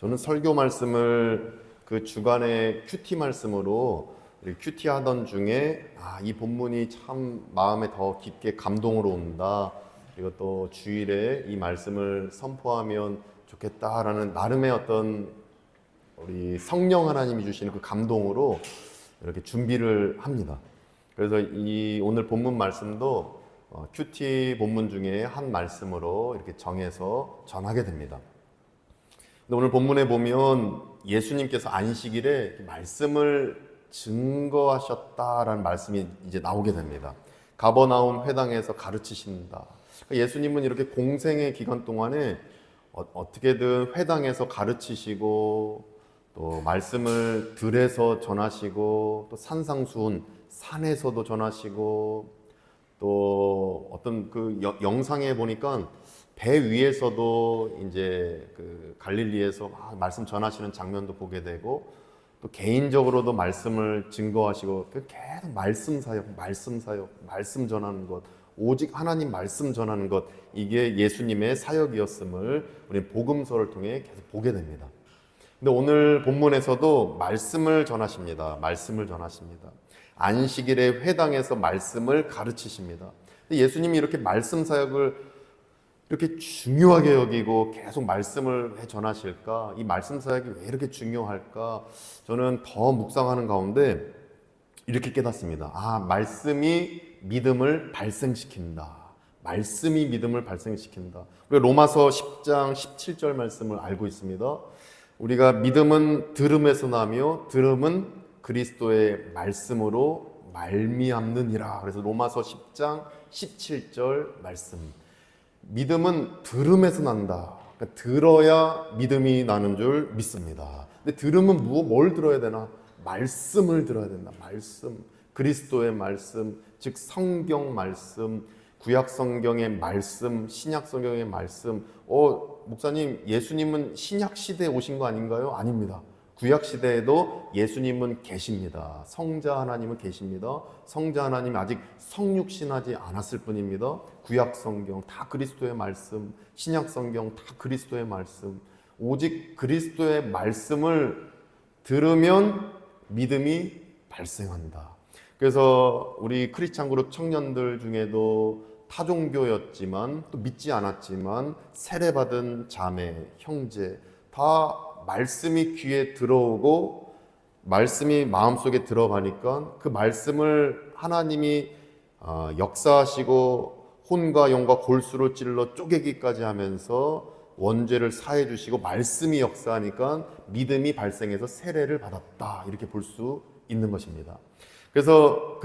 저는 설교 말씀을 그 주간의 큐티 말씀으로 우리 큐티 하던 중에 이 본문이 참 마음에 더 깊게 감동으로 온다. 그리고 또 주일에 이 말씀을 선포하면 좋겠다라는 나름의 어떤 우리 성령 하나님이 주시는 그 감동으로 이렇게 준비를 합니다. 그래서 이 오늘 본문 말씀도 큐티 본문 중에 한 말씀으로 이렇게 정해서 전하게 됩니다. 근데 오늘 본문에 보면 예수님께서 안식일에 말씀을 증거하셨다라는 말씀이 이제 나오게 됩니다. 가버나움 회당에서 가르치신다. 예수님은 이렇게 공생의 기간 동안에 어떻게든 회당에서 가르치시고 또 말씀을 들에서 전하시고 또 산상수훈 산에서도 전하시고 또 어떤 그 영상에 보니까 배 위에서도 이제 그 갈릴리에서 말씀 전하시는 장면도 보게 되고 또 개인적으로도 말씀을 증거하시고 계속 말씀 사역, 말씀 전하는 것, 오직 하나님 말씀 전하는 것, 이게 예수님의 사역이었음을 우리 복음서를 통해 계속 보게 됩니다. 근데 오늘 본문에서도 말씀을 전하십니다. 말씀을 전하십니다. 안식일에 회당에서 말씀을 가르치십니다. 근데 예수님이 이렇게 말씀 사역을 이렇게 중요하게 여기고 계속 말씀을 왜 전하실까? 이 말씀 사역이 왜 이렇게 중요할까? 저는 더 묵상하는 가운데 이렇게 깨닫습니다. 말씀이 믿음을 발생시킨다. 말씀이 믿음을 발생시킨다. 우리가 로마서 10장 17절 말씀을 알고 있습니다. 우리가 믿음은 들음에서 나며 들음은 그리스도의 말씀으로 말미암느니라. 그래서 로마서 10장 17절 말씀. 믿음은 들음에서 난다. 그러니까 들어야 믿음이 나는 줄 믿습니다. 근데 들으면 뭘 들어야 되나? 말씀을 들어야 된다. 말씀, 그리스도의 말씀, 즉 성경 말씀, 구약 성경의 말씀, 신약 성경의 말씀. 목사님, 예수님은 신약 시대에 오신 거 아닌가요? 아닙니다. 구약 시대에도 예수님은 계십니다. 성자 하나님은 계십니다. 성자 하나님이 아직 성육신하지 않았을 뿐입니다. 구약 성경 다 그리스도의 말씀, 신약 성경 다 그리스도의 말씀. 오직 그리스도의 말씀을 들으면 믿음이 발생한다. 그래서 우리 크리스찬 그룹 청년들 중에도 타종교였지만 또 믿지 않았지만 세례받은 자매, 형제 다 말씀이 귀에 들어오고 말씀이 마음속에 들어가니까 그 말씀을 하나님이 역사하시고 혼과 영과 골수로 찔러 쪼개기까지 하면서 원죄를 사해 주시고 말씀이 역사하니까 믿음이 발생해서 세례를 받았다. 이렇게 볼 수 있는 것입니다. 그래서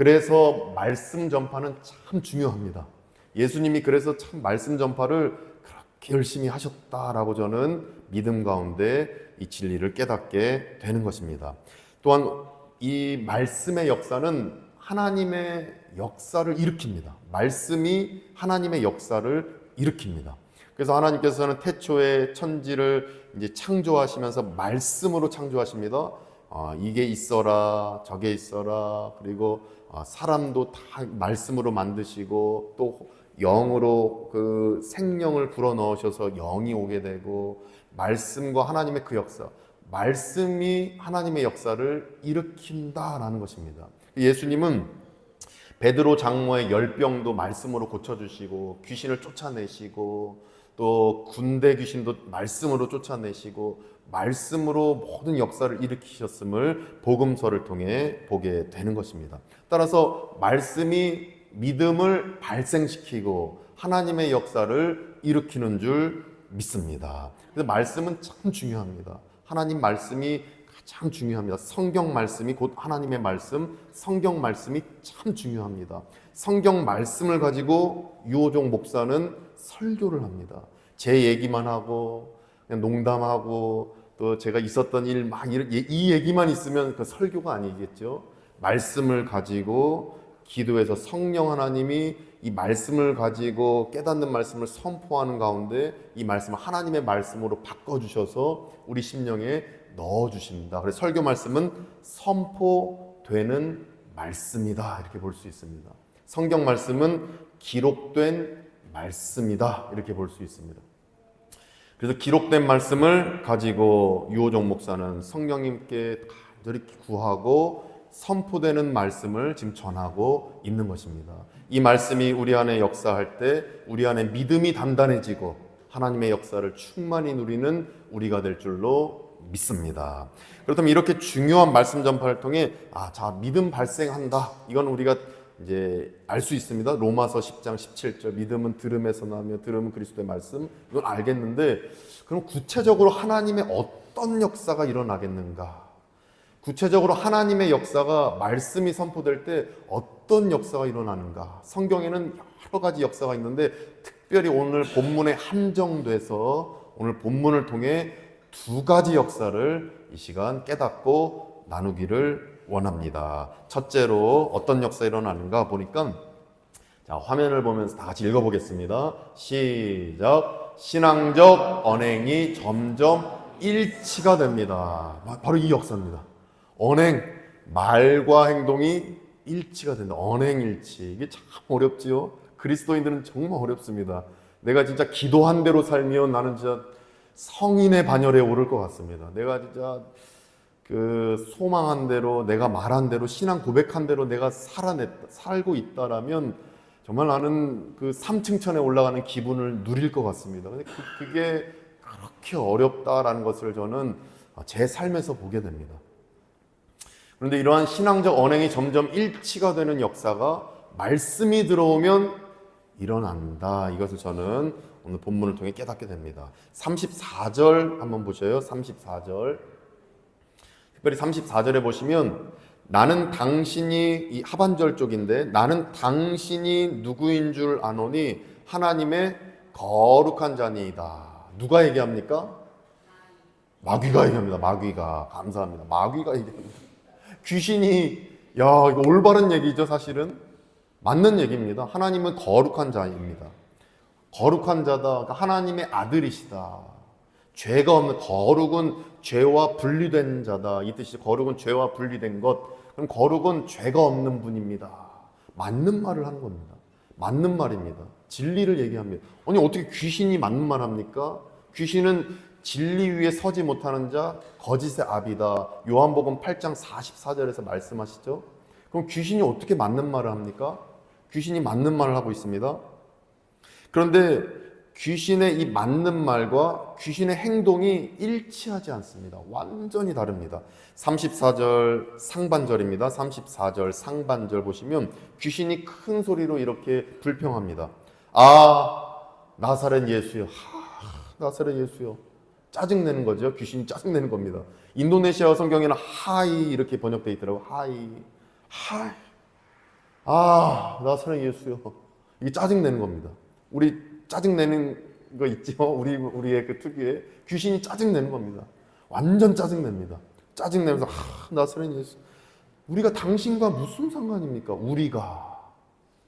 말씀 전파는 참 중요합니다. 예수님이 그래서 참 말씀 전파를 그렇게 열심히 하셨다라고 저는 믿음 가운데 이 진리를 깨닫게 되는 것입니다. 또한 이 말씀의 역사는 하나님의 역사를 일으킵니다. 말씀이 하나님의 역사를 일으킵니다. 그래서 하나님께서는 태초에 천지를 이제 창조하시면서 말씀으로 창조하십니다. 이게 있어라, 저게 있어라. 그리고 사람도 다 말씀으로 만드시고 또 영으로 그 생명을 불어넣으셔서 영이 오게 되고 말씀과 하나님의 그 역사, 말씀이 하나님의 역사를 일으킨다라는 것입니다. 예수님은 베드로 장모의 열병도 말씀으로 고쳐주시고 귀신을 쫓아내시고 또 군대 귀신도 말씀으로 쫓아내시고 말씀으로 모든 역사를 일으키셨음을 복음서를 통해 보게 되는 것입니다. 따라서 말씀이 믿음을 발생시키고 하나님의 역사를 일으키는 줄 믿습니다. 그래서 말씀은 참 중요합니다. 하나님 말씀이 가장 중요합니다. 성경 말씀이 곧 하나님의 말씀, 성경 말씀이 참 중요합니다. 성경 말씀을 가지고 유호종 목사는 설교를 합니다. 제 얘기만 하고 그냥 농담하고 또 제가 있었던 일 이 얘기만 있으면 그 설교가 아니겠죠. 말씀을 가지고 기도해서 성령 하나님이 이 말씀을 가지고 깨닫는 말씀을 선포하는 가운데 이 말씀을 하나님의 말씀으로 바꿔주셔서 우리 심령에 넣어주십니다. 그래서 설교 말씀은 선포되는 말씀이다 이렇게 볼 수 있습니다. 성경 말씀은 기록된 말씀이다 이렇게 볼 수 있습니다. 그래서 기록된 말씀을 가지고 유호정 목사는 성령님께 간절히 구하고 선포되는 말씀을 지금 전하고 있는 것입니다. 이 말씀이 우리 안에 역사할 때 우리 안에 믿음이 단단해지고 하나님의 역사를 충만히 누리는 우리가 될 줄로 믿습니다. 그렇다면 이렇게 중요한 말씀 전파를 통해 자, 믿음 발생한다. 이건 우리가 이제 알 수 있습니다. 로마서 10장 17절 믿음은 들음에서 나며 들음은 그리스도의 말씀. 이건 알겠는데 그럼 구체적으로 하나님의 어떤 역사가 일어나겠는가? 구체적으로 하나님의 역사가 말씀이 선포될 때 어떤 역사가 일어나는가? 성경에는 여러 가지 역사가 있는데 특별히 오늘 본문에 한정돼서 오늘 본문을 통해 두 가지 역사를 이 시간 깨닫고 나누기를 원합니다. 첫째로 어떤 역사 일어나는가 보니까 자, 화면을 보면서 다 같이 읽어보겠습니다. 시작. 신앙적 언행이 점점 일치가 됩니다. 바로 이 역사입니다. 언행, 말과 행동이 일치가 된다. 언행일치. 이게 참 어렵지요. 그리스도인들은 정말 어렵습니다. 내가 진짜 기도한 대로 살면 나는 진짜 성인의 반열에 오를 것 같습니다. 내가 진짜 그 소망한 대로, 내가 말한 대로, 신앙 고백한 대로 내가 살고 있다라면 정말 나는 그 3층천에 올라가는 기분을 누릴 것 같습니다. 근데 그게 그렇게 어렵다라는 것을 저는 제 삶에서 보게 됩니다. 그런데 이러한 신앙적 언행이 점점 일치가 되는 역사가 말씀이 들어오면 일어난다. 이것을 저는 오늘 본문을 통해 깨닫게 됩니다. 34절 한번 보셔요. 34절. 특별히 34절에 보시면 나는 당신이 이 하반절 쪽인데 나는 당신이 누구인 줄 아노니 하나님의 거룩한 자니이다. 누가 얘기합니까? 마귀가 얘기합니다. 마귀가. 감사합니다. 마귀가 얘기합니다. 귀신이 이거 올바른 얘기죠. 사실은 맞는 얘기입니다. 하나님은 거룩한 자입니다. 거룩한 자다. 그러니까 하나님의 아들이시다. 죄가 없는, 거룩은 죄와 분리된 자다. 이 뜻이 거룩은 죄와 분리된 것. 그럼 거룩은 죄가 없는 분입니다. 맞는 말을 하는 겁니다. 맞는 말입니다. 진리를 얘기합니다. 아니 어떻게 귀신이 맞는 말 합니까? 귀신은 진리 위에 서지 못하는 자 거짓의 아비다. 요한복음 8장 44절에서 말씀하시죠. 그럼 귀신이 어떻게 맞는 말을 합니까? 귀신이 맞는 말을 하고 있습니다. 그런데 귀신의 이 맞는 말과 귀신의 행동이 일치하지 않습니다. 완전히 다릅니다. 34절 상반절입니다. 34절 상반절 보시면 귀신이 큰 소리로 이렇게 불평합니다. 나사렛 예수요. 나사렛 예수요. 짜증내는 거죠. 귀신이 짜증내는 겁니다. 인도네시아 성경에는 하이 이렇게 번역되어 있더라고요. 하이. 나사렛 예수요. 이게 짜증내는 겁니다. 우리 짜증내는 거 있죠? 우리의 그 특유의 귀신이 짜증내는 겁니다. 완전 짜증냅니다. 짜증내면서 나사렛 예수. 우리가 당신과 무슨 상관입니까? 우리가.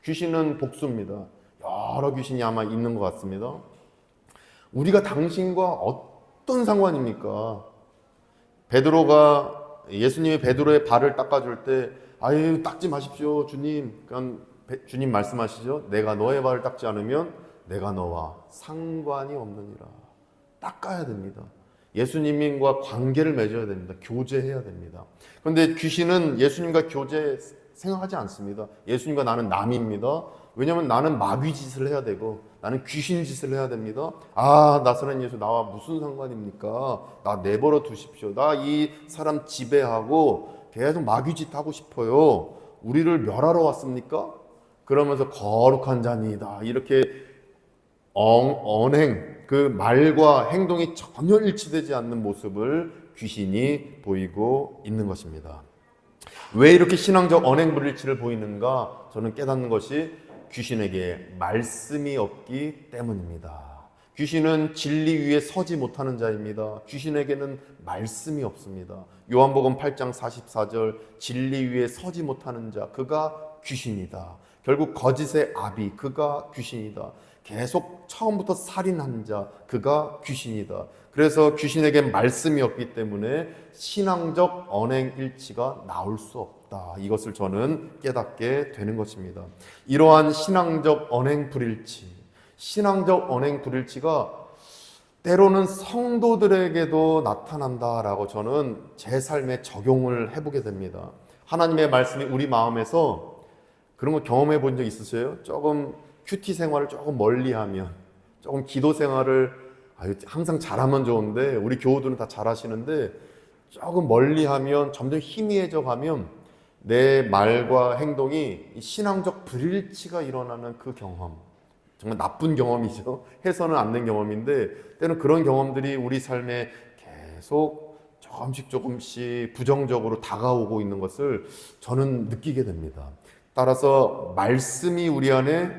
귀신은 복수입니다. 여러 귀신이 아마 있는 것 같습니다. 우리가 당신과 어떤 상관입니까? 베드로가 예수님이 베드로의 발을 닦아줄 때 닦지 마십시오 주님. 그러니까 주님 말씀하시죠. 내가 너의 발을 닦지 않으면 내가 너와 상관이 없느니라. 닦아야 됩니다. 예수님과 관계를 맺어야 됩니다. 교제해야 됩니다. 그런데 귀신은 예수님과 교제 생각하지 않습니다. 예수님과 나는 남입니다. 왜냐하면 나는 마귀 짓을 해야 되고 나는 귀신 짓을 해야 됩니다. 나사렛 예수 나와 무슨 상관입니까? 나 내버려 두십시오. 나 이 사람 지배하고 계속 마귀 짓 하고 싶어요. 우리를 멸하러 왔습니까? 그러면서 거룩한 자니다. 이렇게 언행, 그 말과 행동이 전혀 일치되지 않는 모습을 귀신이 보이고 있는 것입니다. 왜 이렇게 신앙적 언행 불일치를 보이는가? 저는 깨닫는 것이 귀신에게 말씀이 없기 때문입니다. 귀신은 진리 위에 서지 못하는 자입니다. 귀신에게는 말씀이 없습니다. 요한복음 8장 44절 진리 위에 서지 못하는 자 그가 귀신이다. 결국 거짓의 아비 그가 귀신이다. 계속 처음부터 살인한 자 그가 귀신이다. 그래서 귀신에게 말씀이 없기 때문에 신앙적 언행 일치가 나올 수 없다. 이것을 저는 깨닫게 되는 것입니다. 이러한 신앙적 언행 불일치, 신앙적 언행 불일치가 때로는 성도들에게도 나타난다라고 저는 제 삶에 적용을 해보게 됩니다. 하나님의 말씀이 우리 마음에서 그런 거 경험해 본 적 있으세요? 조금 큐티 생활을 조금 멀리하면, 조금 기도 생활을 항상 잘하면 좋은데 우리 교우들은 다 잘하시는데 조금 멀리하면 점점 희미해져 가면 내 말과 행동이 신앙적 불일치가 일어나는 그 경험, 정말 나쁜 경험이죠. 해서는 안 된 경험인데 때는 그런 경험들이 우리 삶에 계속 조금씩 부정적으로 다가오고 있는 것을 저는 느끼게 됩니다. 따라서 말씀이 우리 안에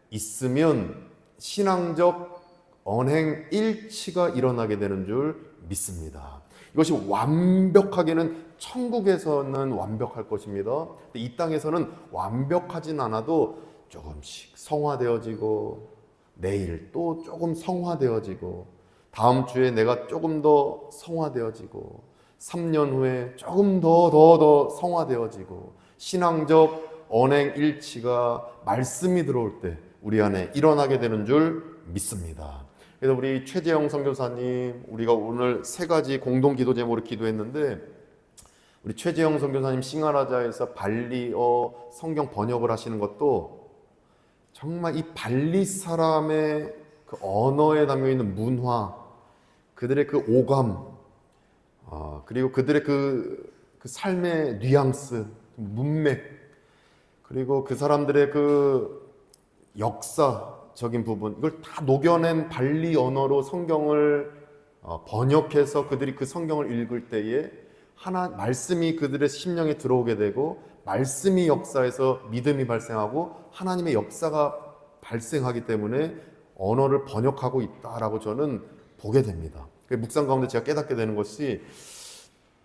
있으면 신앙적 언행 일치가 일어나게 되는 줄 믿습니다. 이것이 완벽하게는 천국에서는 완벽할 것입니다. 이 땅에서는 완벽하진 않아도 조금씩 성화되어지고 내일 또 조금 성화되어지고 다음 주에 내가 조금 더 성화되어지고 3년 후에 조금 더 성화되어지고 신앙적 언행 일치가 말씀이 들어올 때 우리 안에 일어나게 되는 줄 믿습니다. 그래서 우리 최재영 선교사님, 우리가 오늘 세 가지 공동 기도 제목으로 기도했는데 우리 최재영 선교사님 싱가라자에서 발리어 성경 번역을 하시는 것도 정말 이 발리 사람의 그 언어에 담겨 있는 문화, 그들의 그 오감, 그리고 그들의 그 삶의 뉘앙스, 문맥, 그리고 그 사람들의 그 역사적인 부분, 이걸 다 녹여낸 발리 언어로 성경을 번역해서 그들이 그 성경을 읽을 때에 말씀이 그들의 심령에 들어오게 되고 말씀이 역사에서 믿음이 발생하고 하나님의 역사가 발생하기 때문에 언어를 번역하고 있다라고 저는 보게 됩니다. 묵상 가운데 제가 깨닫게 되는 것이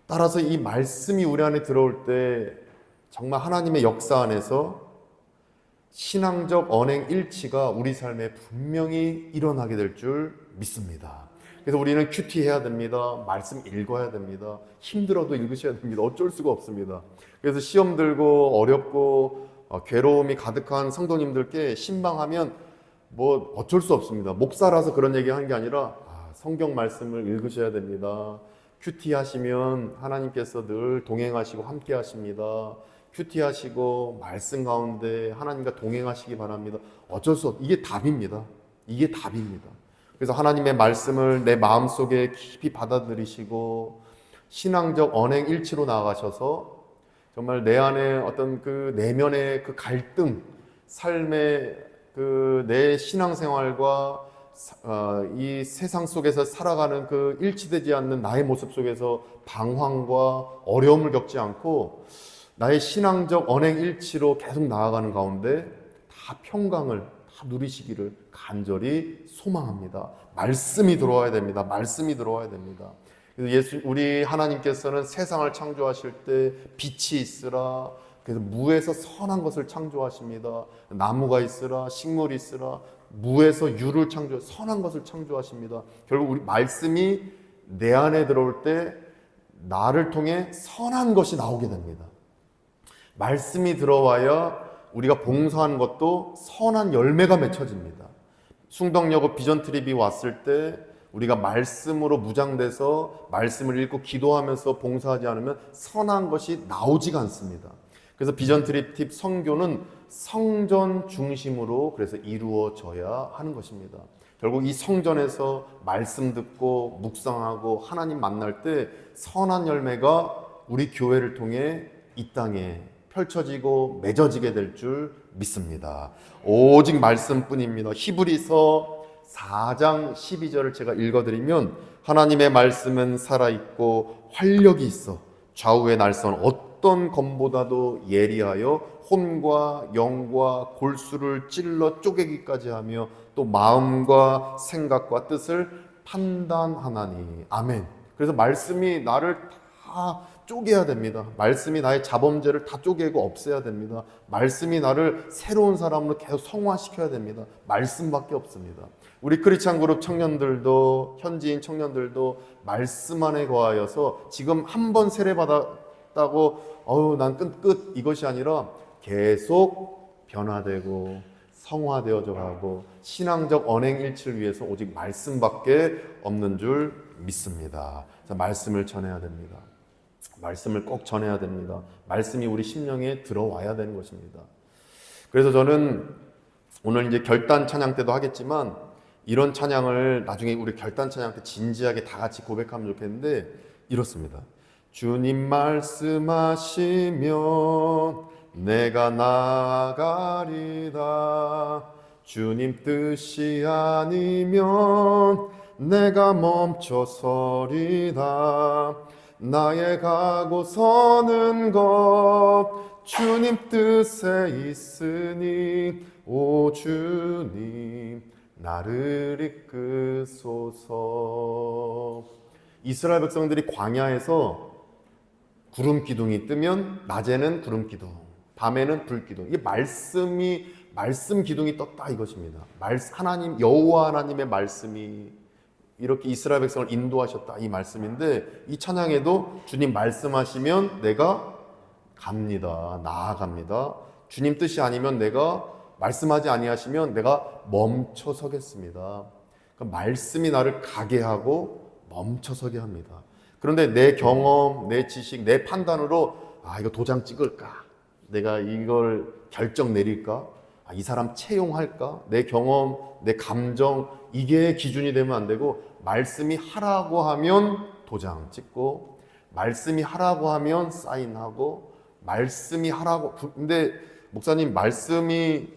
따라서 이 말씀이 우리 안에 들어올 때 정말 하나님의 역사 안에서 신앙적 언행 일치가 우리 삶에 분명히 일어나게 될 줄 믿습니다. 그래서 우리는 큐티 해야 됩니다. 말씀 읽어야 됩니다. 힘들어도 읽으셔야 됩니다. 어쩔 수가 없습니다. 그래서 시험 들고 어렵고 괴로움이 가득한 성도님들께 신방하면 뭐 어쩔 수 없습니다. 목사라서 그런 얘기 하는 게 아니라 성경 말씀을 읽으셔야 됩니다. 큐티 하시면 하나님께서 늘 동행하시고 함께 하십니다. 큐티 하시고 말씀 가운데 하나님과 동행하시기 바랍니다. 어쩔 수 없, 이게 답입니다. 이게 답입니다. 그래서 하나님의 말씀을 내 마음속에 깊이 받아들이시고 신앙적 언행 일치로 나아가셔서 정말 내 안에 어떤 그 내면의 그 갈등, 삶의 그 내 신앙생활과 이 세상 속에서 살아가는 그 일치되지 않는 나의 모습 속에서 방황과 어려움을 겪지 않고 나의 신앙적 언행 일치로 계속 나아가는 가운데 다 평강을 다 누리시기를 간절히 소망합니다. 말씀이 들어와야 됩니다. 말씀이 들어와야 됩니다. 그래서 우리 하나님께서는 세상을 창조하실 때 빛이 있으라, 그래서 무에서 선한 것을 창조하십니다. 나무가 있으라, 식물이 있으라, 무에서 유를 선한 것을 창조하십니다. 결국 우리 말씀이 내 안에 들어올 때 나를 통해 선한 것이 나오게 됩니다. 말씀이 들어와야 우리가 봉사한 것도 선한 열매가 맺혀집니다. 숭덕여고 비전 트립이 왔을 때 우리가 말씀으로 무장돼서 말씀을 읽고 기도하면서 봉사하지 않으면 선한 것이 나오지가 않습니다. 그래서 비전 트립 선교는 성전 중심으로 그래서 이루어져야 하는 것입니다. 결국 이 성전에서 말씀 듣고 묵상하고 하나님 만날 때 선한 열매가 우리 교회를 통해 이 땅에 펼쳐지고 맺어지게 될 줄 믿습니다. 오직 말씀뿐입니다. 히브리서 4장 12절을 제가 읽어드리면 하나님의 말씀은 살아있고 활력이 있어 좌우의 날선 어떤 검보다도 예리하여 혼과 영과 골수를 찔러 쪼개기까지 하며 또 마음과 생각과 뜻을 판단하나니. 아멘. 그래서 말씀이 나를 다 쪼개야 됩니다. 말씀이 나의 자범죄를 다 쪼개고 없애야 됩니다. 말씀이 나를 새로운 사람으로 계속 성화시켜야 됩니다. 말씀밖에 없습니다. 우리 크리스찬 그룹 청년들도 현지인 청년들도 말씀 안에 거하여서 지금 한 번 세례받았다고 난 끝 이것이 아니라 계속 변화되고 성화되어져 가고 신앙적 언행일치를 위해서 오직 말씀밖에 없는 줄 믿습니다. 그래서 말씀을 전해야 됩니다. 말씀을 꼭 전해야 됩니다. 말씀이 우리 심령에 들어와야 되는 것입니다. 그래서 저는 오늘 이제 결단 찬양 때도 하겠지만 이런 찬양을 나중에 우리 결단 찬양 때 진지하게 다 같이 고백하면 좋겠는데 이렇습니다. 주님 말씀하시면 내가 나아가리다. 주님 뜻이 아니면 내가 멈춰서리다. 나의 가고 서는 것 주님 뜻에 있으니 오 주님 나를 이끄소서. 이스라엘 백성들이 광야에서 구름 기둥이 뜨면 낮에는 구름 기둥, 밤에는 불 기둥. 이게 말씀 기둥이 떴다 이것입니다. 하나님 여호와 하나님의 말씀이 이렇게 이스라엘 백성을 인도하셨다 이 말씀인데 이 찬양에도 주님 말씀하시면 내가 갑니다. 나아갑니다. 주님 뜻이 아니면 내가 말씀하지 아니하시면 내가 멈춰 서겠습니다. 그러니까 말씀이 나를 가게 하고 멈춰 서게 합니다. 그런데 내 경험, 내 지식, 내 판단으로 이거 도장 찍을까? 내가 이걸 결정 내릴까? 이 사람 채용할까? 내 경험, 내 감정 이게 기준이 되면 안 되고 말씀이 하라고 하면 도장 찍고 말씀이 하라고 하면 사인하고 말씀이 하라고 근데 목사님 말씀이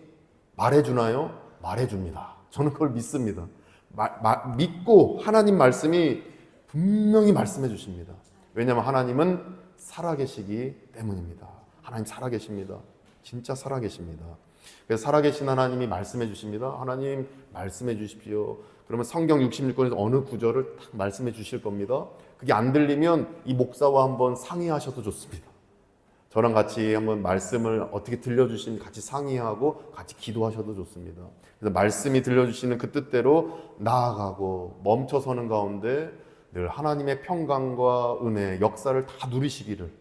말해주나요? 말해줍니다. 저는 그걸 믿습니다. 믿고 하나님 말씀이 분명히 말씀해 주십니다. 왜냐하면 하나님은 살아계시기 때문입니다. 하나님 살아계십니다. 진짜 살아계십니다. 그래서 살아계신 하나님이 말씀해 주십니다. 하나님 말씀해 주십시오. 그러면 성경 66권에서 어느 구절을 딱 말씀해 주실 겁니다. 그게 안 들리면 이 목사와 한번 상의하셔도 좋습니다. 저랑 같이 한번 말씀을 어떻게 들려주시는지 같이 상의하고 같이 기도하셔도 좋습니다. 그래서 말씀이 들려주시는 그 뜻대로 나아가고 멈춰서는 가운데 늘 하나님의 평강과 은혜, 역사를 다 누리시기를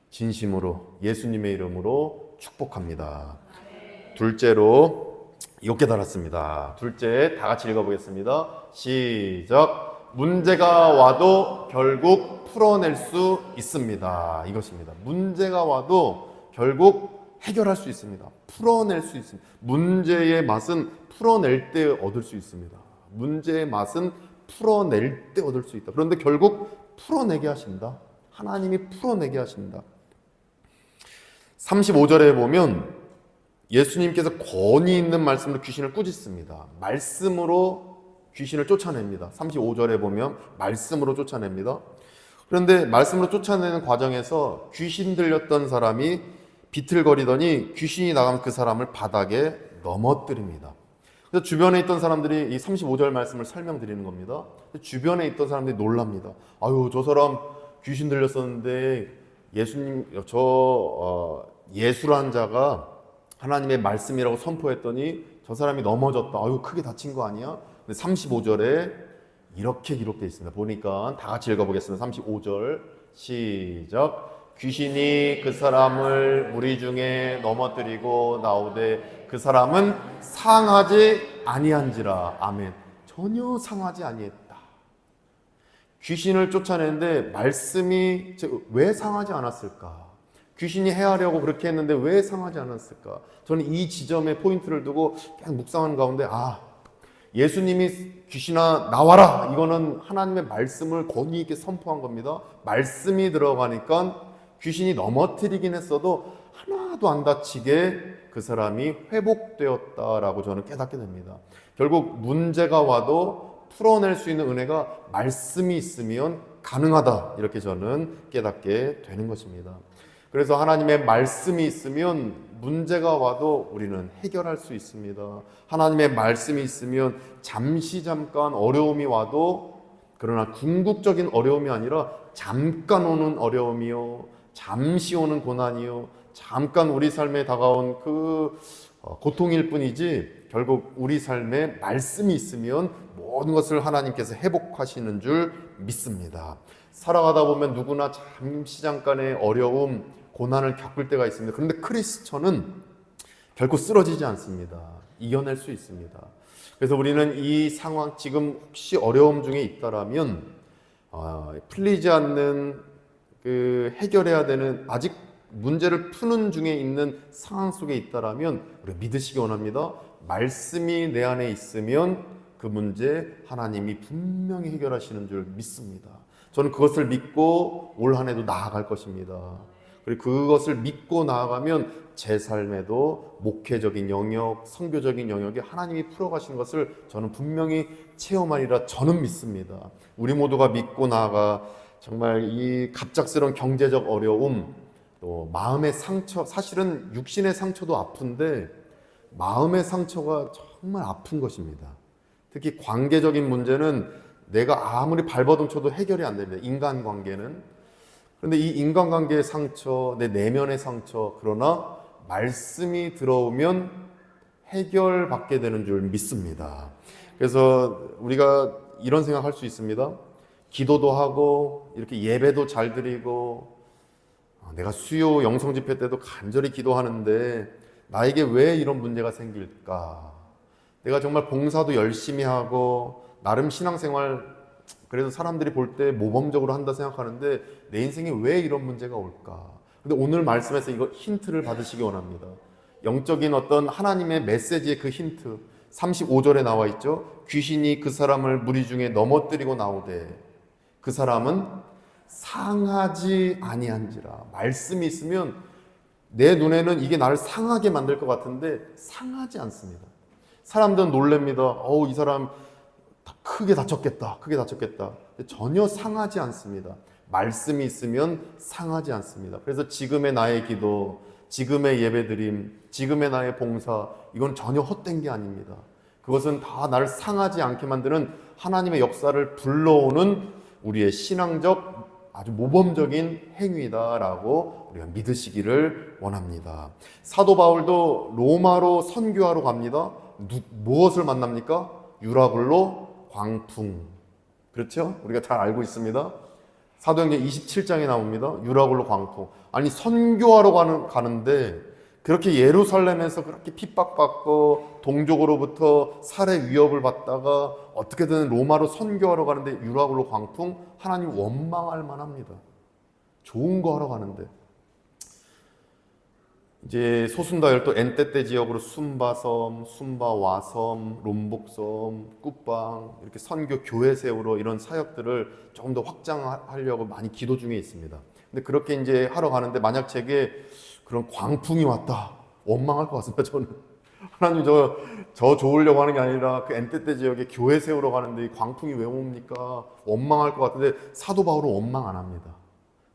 진심으로 예수님의 이름으로 축복합니다. 둘째로 이거 깨달았습니다. 둘째 다 같이 읽어보겠습니다. 시작. 문제가 와도 결국 풀어낼 수 있습니다. 이것입니다. 문제가 와도 결국 해결할 수 있습니다. 풀어낼 수 있습니다. 문제의 맛은 풀어낼 때 얻을 수 있습니다. 문제의 맛은 풀어낼 때 얻을 수 있다. 그런데 결국 풀어내게 하신다. 하나님이 풀어내게 하신다. 35절에 보면 예수님께서 권위 있는 말씀으로 귀신을 꾸짖습니다. 말씀으로 귀신을 쫓아냅니다. 35절에 보면 말씀으로 쫓아냅니다. 그런데 말씀으로 쫓아내는 과정에서 귀신 들렸던 사람이 비틀거리더니 귀신이 나가면 그 사람을 바닥에 넘어뜨립니다. 그래서 주변에 있던 사람들이 이 35절 말씀을 설명드리는 겁니다. 주변에 있던 사람들이 놀랍니다. 아유, 저 사람 귀신 들렸었는데 예수님, 예수란 자가 하나님의 말씀이라고 선포했더니 저 사람이 넘어졌다. 아유, 크게 다친 거 아니야? 근데 35절에 이렇게 기록되어 있습니다. 보니까 다 같이 읽어보겠습니다. 35절 시작. 귀신이 그 사람을 무리 중에 넘어뜨리고 나오되 그 사람은 상하지 아니한지라. 아멘. 전혀 상하지 아니했다. 귀신을 쫓아내는데 말씀이 왜 상하지 않았을까? 귀신이 해하려고 그렇게 했는데 왜 상하지 않았을까? 저는 이 지점에 포인트를 두고 계속 묵상하는 가운데 예수님이 귀신아 나와라! 이거는 하나님의 말씀을 권위 있게 선포한 겁니다. 말씀이 들어가니까 귀신이 넘어뜨리긴 했어도 하나도 안 다치게 그 사람이 회복되었다라고 저는 깨닫게 됩니다. 결국 문제가 와도 풀어낼 수 있는 은혜가 말씀이 있으면 가능하다. 이렇게 저는 깨닫게 되는 것입니다. 그래서 하나님의 말씀이 있으면 문제가 와도 우리는 해결할 수 있습니다. 하나님의 말씀이 있으면 잠깐 어려움이 와도 그러나 궁극적인 어려움이 아니라 잠깐 오는 어려움이요, 잠시 오는 고난이요, 잠깐 우리 삶에 다가온 그 고통일 뿐이지 결국 우리 삶에 말씀이 있으면 모든 것을 하나님께서 회복하시는 줄 믿습니다. 살아가다 보면 누구나 잠깐의 어려움, 고난을 겪을 때가 있습니다. 그런데 크리스천은 결코 쓰러지지 않습니다. 이겨낼 수 있습니다. 그래서 우리는 이 상황, 지금 혹시 어려움 중에 있다라면 풀리지 않는 그 해결해야 되는, 아직 문제를 푸는 중에 있는 상황 속에 있다라면 우리 믿으시기 원합니다. 말씀이 내 안에 있으면 그 문제 하나님이 분명히 해결하시는 줄 믿습니다. 저는 그것을 믿고 올 한 해도 나아갈 것입니다. 그리고 그것을 믿고 나아가면 제 삶에도 목회적인 영역, 선교적인 영역에 하나님이 풀어가시는 것을 저는 분명히 체험하리라 저는 믿습니다. 우리 모두가 믿고 나아가 정말 이 갑작스러운 경제적 어려움, 또 마음의 상처, 사실은 육신의 상처도 아픈데 마음의 상처가 정말 아픈 것입니다. 특히 관계적인 문제는 내가 아무리 발버둥 쳐도 해결이 안 됩니다. 인간관계는. 그런데 이 인간관계의 상처, 내 내면의 상처, 그러나 말씀이 들어오면 해결받게 되는 줄 믿습니다. 그래서 우리가 이런 생각할 수 있습니다. 기도도 하고 이렇게 예배도 잘 드리고 내가 수요 영성 집회 때도 간절히 기도하는데 나에게 왜 이런 문제가 생길까? 내가 정말 봉사도 열심히 하고 나름 신앙생활 그래도 사람들이 볼 때 모범적으로 한다 생각하는데 내 인생에 왜 이런 문제가 올까? 근데 오늘 말씀에서 이거 힌트를 받으시기 원합니다. 영적인 어떤 하나님의 메시지의 그 힌트 35절에 나와 있죠. 귀신이 그 사람을 무리 중에 넘어뜨리고 나오되 그 사람은 상하지 아니한지라. 말씀이 있으면 내 눈에는 이게 나를 상하게 만들 것 같은데 상하지 않습니다. 사람들은 놀랍니다. 이 사람 크게 다쳤겠다. 크게 다쳤겠다. 전혀 상하지 않습니다. 말씀이 있으면 상하지 않습니다. 그래서 지금의 나의 기도, 지금의 예배드림, 지금의 나의 봉사, 이건 전혀 헛된 게 아닙니다. 그것은 다 나를 상하지 않게 만드는 하나님의 역사를 불러오는 우리의 신앙적 아주 모범적인 행위다라고 우리가 믿으시기를 원합니다. 사도 바울도 로마로 선교하러 갑니다. 무엇을 만납니까? 유라굴로 광풍. 그렇죠? 우리가 잘 알고 있습니다. 사도행전 27장에 나옵니다. 유라굴로 광풍. 아니 선교하러 가는데 그렇게 예루살렘에서 그렇게 핍박받고 동족으로부터 살해 위협을 받다가 어떻게든 로마로 선교하러 가는데 유라굴로 광풍, 하나님 원망할 만합니다. 좋은 거 하러 가는데. 이제 소순다열도 엔떼떼 지역으로 순바섬, 순바와섬, 롬복섬, 굿방 이렇게 선교 교회 세우러 이런 사역들을 조금 더 확장하려고 많이 기도 중에 있습니다. 근데 그렇게 이제 하러 가는데 만약 제게 그런 광풍이 왔다, 원망할 것 같습니다. 저는 하나님 저 좋으려고 하는 게 아니라 그 엔떼떼 지역에 교회 세우러 가는데 이 광풍이 왜 옵니까? 원망할 것 같은데 사도 바울은 원망 안 합니다.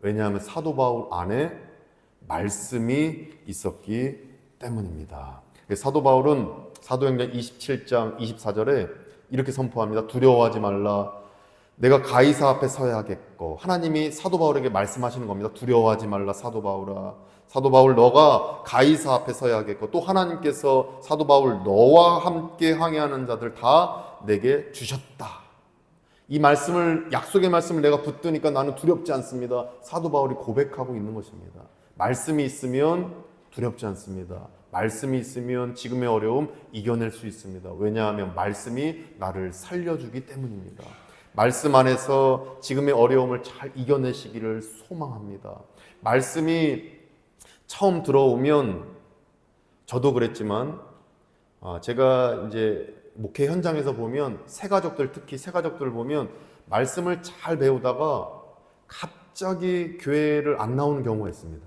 왜냐하면 사도 바울 안에 말씀이 있었기 때문입니다. 사도 바울은 사도행전 27장 24절에 이렇게 선포합니다. 두려워하지 말라. 내가 가이사 앞에 서야겠고. 하나님이 사도 바울에게 말씀하시는 겁니다. 두려워하지 말라 사도 바울아. 사도 바울 너가 가이사 앞에 서야겠고 또 하나님께서 사도 바울 너와 함께 항해하는 자들 다 내게 주셨다. 이 말씀을, 약속의 말씀을 내가 붙드니까 나는 두렵지 않습니다. 사도 바울이 고백하고 있는 것입니다. 말씀이 있으면 두렵지 않습니다. 말씀이 있으면 지금의 어려움 이겨낼 수 있습니다. 왜냐하면 말씀이 나를 살려주기 때문입니다. 말씀 안에서 지금의 어려움을 잘 이겨내시기를 소망합니다. 말씀이 처음 들어오면 저도 그랬지만 제가 이제 목회 현장에서 보면 새가족들, 특히 새가족들을 보면 말씀을 잘 배우다가 갑자기 교회를 안 나오는 경우가 있습니다.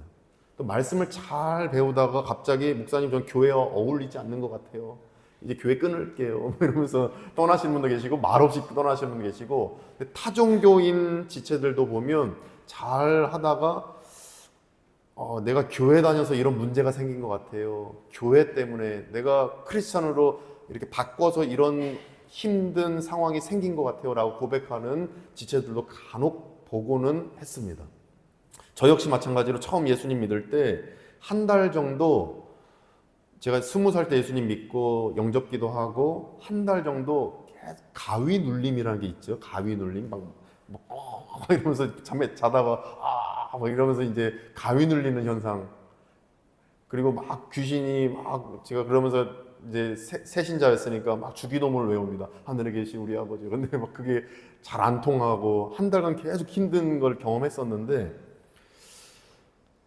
또 말씀을 잘 배우다가 갑자기 목사님 전 교회와 어울리지 않는 것 같아요. 이제 교회 끊을게요. 이러면서 떠나시는 분도 계시고 말없이 떠나시는 분도 계시고 타종교인 지체들도 보면 잘 하다가 내가 교회 다녀서 이런 문제가 생긴 것 같아요. 교회 때문에 내가 크리스찬으로 이렇게 바꿔서 이런 힘든 상황이 생긴 것 같아요 라고 고백하는 지체들도 간혹 보고는 했습니다. 저 역시 마찬가지로 처음 예수님 믿을 때 한 달 정도 제가 20살 때 예수님 믿고 영접기도 하고 한 달 정도 계속 가위 눌림이라는 게 있죠. 가위 눌림 막 이러면서 잠에 자다가 막 이러면서 이제 가위 눌리는 현상. 그리고 막 귀신이 막 제가 그러면서 이제 새신자였으니까 막 주기도문을 외웁니다. 하늘에 계신 우리 아버지. 근데 막 그게 잘 안 통하고 한 달간 계속 힘든 걸 경험했었는데,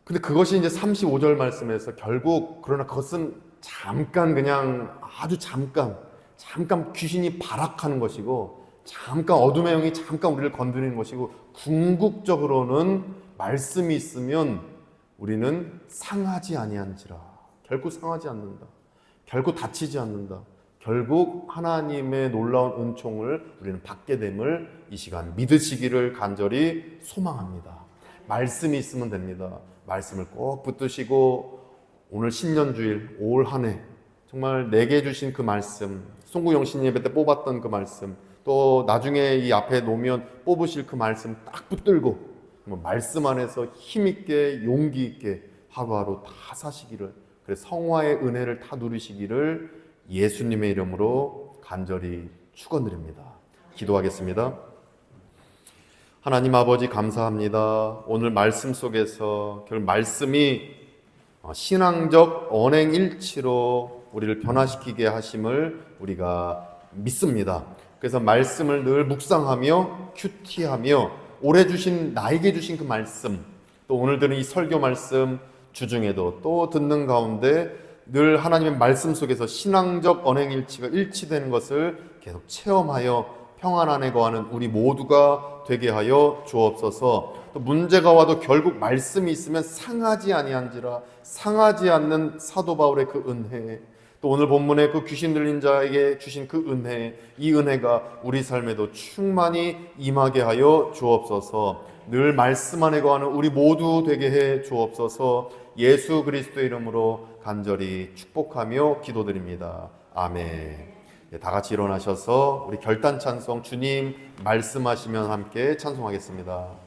근데 그것이 이제 35절 말씀에서 결국 그러나 그것은 잠깐, 그냥 아주 잠깐 귀신이 발악하는 것이고, 잠깐 어둠의 영이 잠깐 우리를 건드리는 것이고, 궁극적으로는 말씀이 있으면 우리는 상하지 아니한지라. 결코 상하지 않는다. 결코 다치지 않는다. 결국 하나님의 놀라운 은총을 우리는 받게 됨을 이 시간 믿으시기를 간절히 소망합니다. 말씀이 있으면 됩니다. 말씀을 꼭 붙드시고 오늘 신년주일 올 한 해 정말 내게 주신 그 말씀, 송구영 신예배 때 뽑았던 그 말씀, 또 나중에 이 앞에 놓으면 뽑으실 그 말씀 딱 붙들고 말씀 안에서 힘있게 용기 있게 하루하루 다 사시기를, 그래서 성화의 은혜를 다 누리시기를 예수님의 이름으로 간절히 축원드립니다. 기도하겠습니다. 하나님 아버지 감사합니다. 오늘 말씀 속에서 결국 말씀이 신앙적 언행일치로 우리를 변화시키게 하심을 우리가 믿습니다. 그래서 말씀을 늘 묵상하며 큐티하며 올해 주신 나에게 주신 그 말씀, 또 오늘 들은 이 설교 말씀 주중에도 또 듣는 가운데 늘 하나님의 말씀 속에서 신앙적 언행일치가 일치되는 것을 계속 체험하여 평안 안에 거하는 우리 모두가 되게 하여 주옵소서. 또 문제가 와도 결국 말씀이 있으면 상하지 아니한지라, 상하지 않는 사도 바울의 그 은혜, 또 오늘 본문에 그 귀신 들린 자에게 주신 그 은혜, 이 은혜가 우리 삶에도 충만히 임하게 하여 주옵소서. 늘 말씀 안에 거하는 우리 모두 되게 해 주옵소서. 예수 그리스도의 이름으로 간절히 축복하며 기도드립니다. 아멘. 다 같이 일어나셔서 우리 결단 찬송 주님 말씀하시면 함께 찬송하겠습니다.